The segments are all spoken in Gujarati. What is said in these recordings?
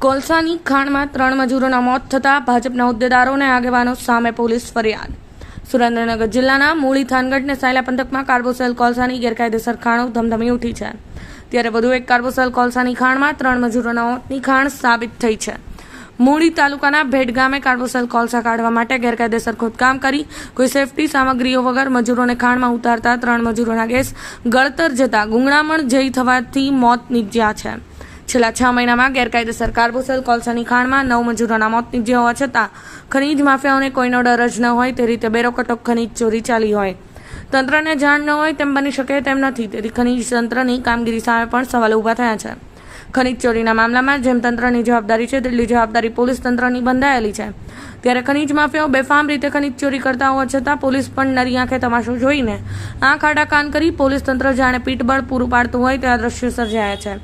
કોલસાની ખાણમાં 3 મજૂરોના મોત થતાં ભાજપના હોદ્દેદારો અને આગેવાનો સામે પોલીસ ફરિયાદ. સુરેન્દ્રનગર જિલ્લાના મૂળી થાનગઢ અને સાયલા પંથકમાં કાર્બોસેલ કોલસાની ગેરકાયદેસર ખાણો ધમધમી ઉઠી છે. ત્યારે વધુ એક કાર્બોસેલ કોલસાની ખાણમાં 3 મજૂરોના મોતની ખાણ સાબિત થઈ છે. મૂળી તાલુકાના ભેટ ગામે કાર્બોસેલ કોલસા કાઢવા માટે ગેરકાયદેસર ખોદકામ કરી કોઈ સેફટી સામગ્રીઓ વગર મજૂરોને ખાણમાં ઉતારતા 3 મજૂરોના ગેસ ગળતર જતા ગુંગળામણ જઈ થવાથી મોત નીપજ્યા છે. છેલ્લા 6 મહિનામાં ગેરકાયદેસર કાર્બોસેલ કોલસાની ખાણમાં 9 મજૂરોના મોત નીપજ્યા હોવા છતાં ખનીજ માફિયાઓને કોઈનો ડર જ ન હોય તે રીતે બેરોકટોક ખનીજ ચોરી ચાલી હોય. તંત્રને જાણ ન હોય તેમ બની શકે તેમ નથી. તેથી ખનીજ તંત્રની કામગીરી સામે પણ સવાલો ઊભા થયા છે. ખનીજ ચોરીના મામલામાં જેમ તંત્રની જવાબદારી છે તેટલી જવાબદારી પોલીસ તંત્રની બંધાયેલી છે. ત્યારે ખનીજ માફિયાઓ બેફામ રીતે ખનીજ ચોરી કરતા હોવા છતાં પોલીસ પણ નરી આંખે તમાશો જોઈને આંખ આડા કાન કરી પોલીસ તંત્ર જાણે પીઠબળ પૂરું પાડતું હોય તેવા દ્રશ્યો સર્જાયા છે.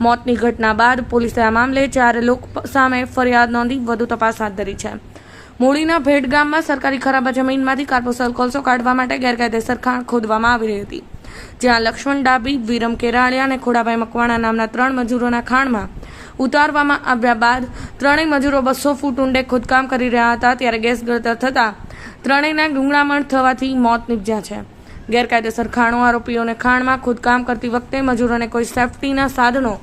મોતની ઘટના બાદ પોલીસે આ મામલે 4 લોકો સામે ફરિયાદ નોંધી વધુ તપાસ હાથ ધરી છે. મૂળીના ભેટ ગામમાં સરકારી ખરાબા જમીનમાંથી કાર્બોસેલ કોલસો કાઢવા માટે ગેરકાયદેસર ખાણ ખોદવામાં આવી રહી હતી. જ્યાં લક્ષ્મણ ડાબી, વિરમ કેરાળિયા અને ખોડાભાઈ મકવાણા નામના 3 મજૂરોના ખાણમાં ઉતારવામાં આવ્યા બાદ 3 મજૂરો 200 ફૂટ ઊંડે ખોદકામ કરી રહ્યા હતા. ત્યારે ગેસ ગળતર થતાં 3ના ગુંગળામણ થવાથી મોત નીપજ્યા છે. ગેરકાયદેસર ખાણો આરોપીઓને ખાણમાં ખોદકામ કરતી વખતે મજૂરોને કોઈ સેફટીના સાધનો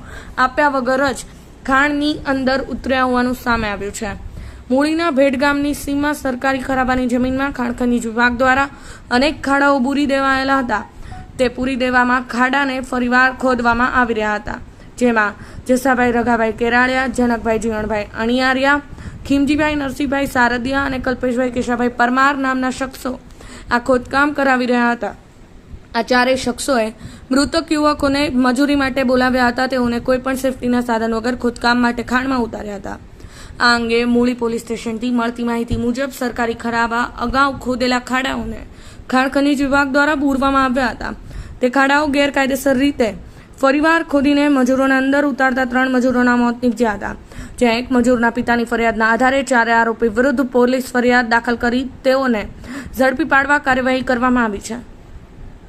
આપ્યા વગર જ ખાણની અંદર ઉતર્યા હોવાનું સામે આવ્યું છે. મૂળીના ભેટ ગામની સીમા સરકારી ખરાબાની જમીનમાં ખાણ ખનીજ વિભાગ દ્વારા અનેક ખાડાઓ પૂરી દેવાયેલા હતા. તે પૂરી દેવામાં ખાડાને ફરીવાર ખોદવામાં આવી રહ્યા હતા. જેમાં જસાભાઈ રઘાભાઈ કેરાળિયા, જનકભાઈ જીવણભાઈ અણિયારિયા, ખીમજીભાઈ નરસિંહભાઈ સારદિયા અને કલ્પેશભાઈ કેશાભાઈ પરમાર નામના શખ્સો આ ખોદકામ કરાવી રહ્યા હતા. આ 4 શખ્સોએ મૃતક યુવકોને મજૂરી માટે બોલાવ્યા હતા. તેઓને કોઈ પણ સેફટીના સાધન વગર ખોદકામ માટે ખાણમાં ઉતાર્યા હતા. આ અંગે મૂળી પોલીસ સ્ટેશનથી મળતી માહિતી મુજબ સરકારી ખરાબા અગાઉ ખોદેલા ખાડાઓને ખાણ ખનીજ વિભાગ દ્વારા પૂરવામાં આવ્યા હતા. તે ખાડાઓ ગેરકાયદેસર રીતે ફરીવાર ખોદીને મજૂરોને અંદર ઉતારતા 3 મજૂરોના મોત નીપજ્યા હતા. જ્યાં એક મજૂરના પિતાની ફરિયાદના આધારે 4 આરોપી વિરુદ્ધ પોલીસ ફરિયાદ દાખલ કરી તેઓને ઝડપી પાડવા કાર્યવાહી કરવામાં આવી છે.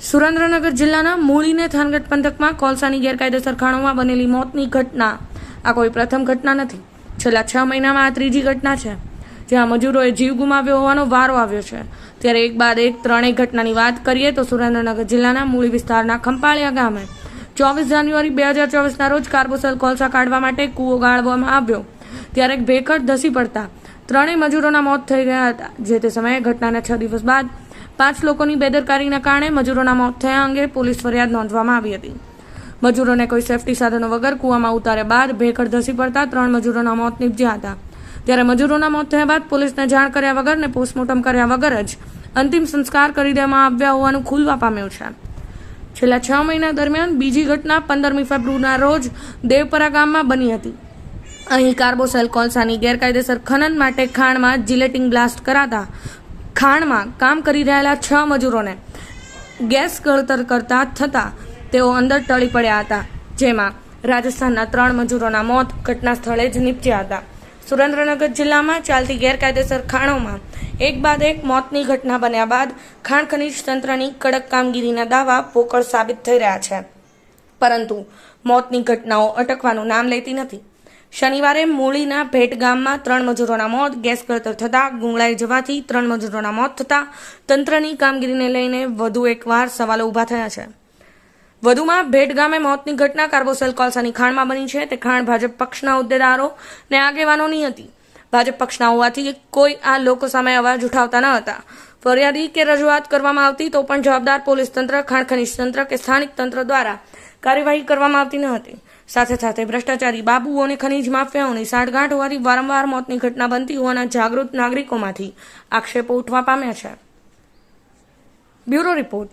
સુરેન્દ્રનગર જિલ્લાના મૂળીને થાનગઢ પંથકમાં કોલસાની ગેરકાયદેસર ખાણોમાં બનેલી મોતની ઘટના આ કોઈ પ્રથમ ઘટના નથી. છેલ્લા 6 મહિનામાં આ 3જી ઘટના છે જ્યાં મજૂરોએ જીવ ગુમાવ્યો હોવાનો વારો આવ્યો છે. ત્યારે એક બાદ એક 3 ઘટનાની વાત કરીએ તો સુરેન્દ્રનગર જિલ્લાના મૂળી વિસ્તારના ખંપાળિયા ગામે 24 જાન્યુઆરી 2024ના રોજ કાર્બોસેલ કોલસા કાઢવા માટે કૂવો ગાળવામાં આવ્યો. ત્યારે ભેખડ ધસી પડતા 3 મજૂરોના મોત થઈ ગયા હતા. જે તે સમયે ઘટનાના 6 દિવસ બાદ 5 લોકોની બેદરકારીના કારણે મજૂરોના મોત થયા અંગે પોલીસ ફરિયાદ નોંધવામાં આવી હતી. મજૂરોને કોઈ સેફટી સાધનો વગર કૂવામાં ઉતાર્યા બાદ ભેખડ ધસી પડતા 3 મજૂરોના મોત નીપજ્યા હતા. ત્યારે મજૂરોના મોત થયા બાદ પોલીસને જાણ કર્યા વગર ને પોસ્ટમોર્ટમ કર્યા વગર જ અંતિમ સંસ્કાર કરી દેવામાં આવ્યા હોવાનું ખુલવા પામ્યું છે. છેલ્લા 6 મહિના દરમિયાન બીજી ઘટના 15મી ફેબ્રુઆરીના રોજ દેવપરા ગામમાં બની હતી. અહીં કાર્બોસેલ કોલસાની ગેરકાયદેસર ખનન માટે ખાણમાં જિલેટિંગ બ્લાસ્ટ કરાતા ખાણમાં કામ કરી રહેલા 6 મજૂરોને ગેસ ગળતર કરતા થતા તેઓ અંદર ટળી પડ્યા હતા. જેમાં રાજસ્થાનના 3 મજૂરોના મોત ઘટના સ્થળે જ નીપજ્યા હતા. સુરેન્દ્રનગર જિલ્લામાં ચાલતી ગેરકાયદેસર ખાણોમાં એક બાદ એક મોતની ઘટના બન્યા બાદ ખાણ ખનીજ તંત્રની કડક કામગીરીના દાવા પોકળ સાબિત થઈ રહ્યા છે. પરંતુ મોતની ઘટનાઓ અટકવાનું નામ લેતી નથી. શનિવારે મૂળીના ભેટ ગામમાં 3 મજૂરોના મોત ગેસ ગળતર થતાં ગુંગળાઈ જવાથી 3 મજૂરોના મોત થતાં તંત્રની કામગીરીને લઈને વધુ એકવાર સવાલો ઊભા થયા છે. વધુમાં ભેટ ગામે મોતની ઘટના કાર્બોસેલ કોલસાની ખાણમાં બની છે. તે ખાણ ભાજપ પક્ષના હોદ્દેદારો ને આગેવાનોની હતી. ભાજપ પક્ષના હોવાથી કોઈ આ લોકો સામે અવાજ ઉઠાવતા ન હતા. ફરિયાદી કે રજૂઆત કરવામાં આવતી તો પણ જવાબદાર પોલીસ તંત્ર, ખાણ ખનીજ તંત્ર કે સ્થાનિક તંત્ર દ્વારા કાર્યવાહી કરવામાં આવતી ન હતી. સાથે સાથે ભ્રષ્ટાચારી બાબુઓ અને ખનીજ માફિયાઓની સાંઠગાંઠ હોવાથી વારંવાર મોતની ઘટના બનતી હોવાના જાગૃત નાગરિકોમાંથી આક્ષેપો ઉઠવા પામ્યા છે. Bureau report,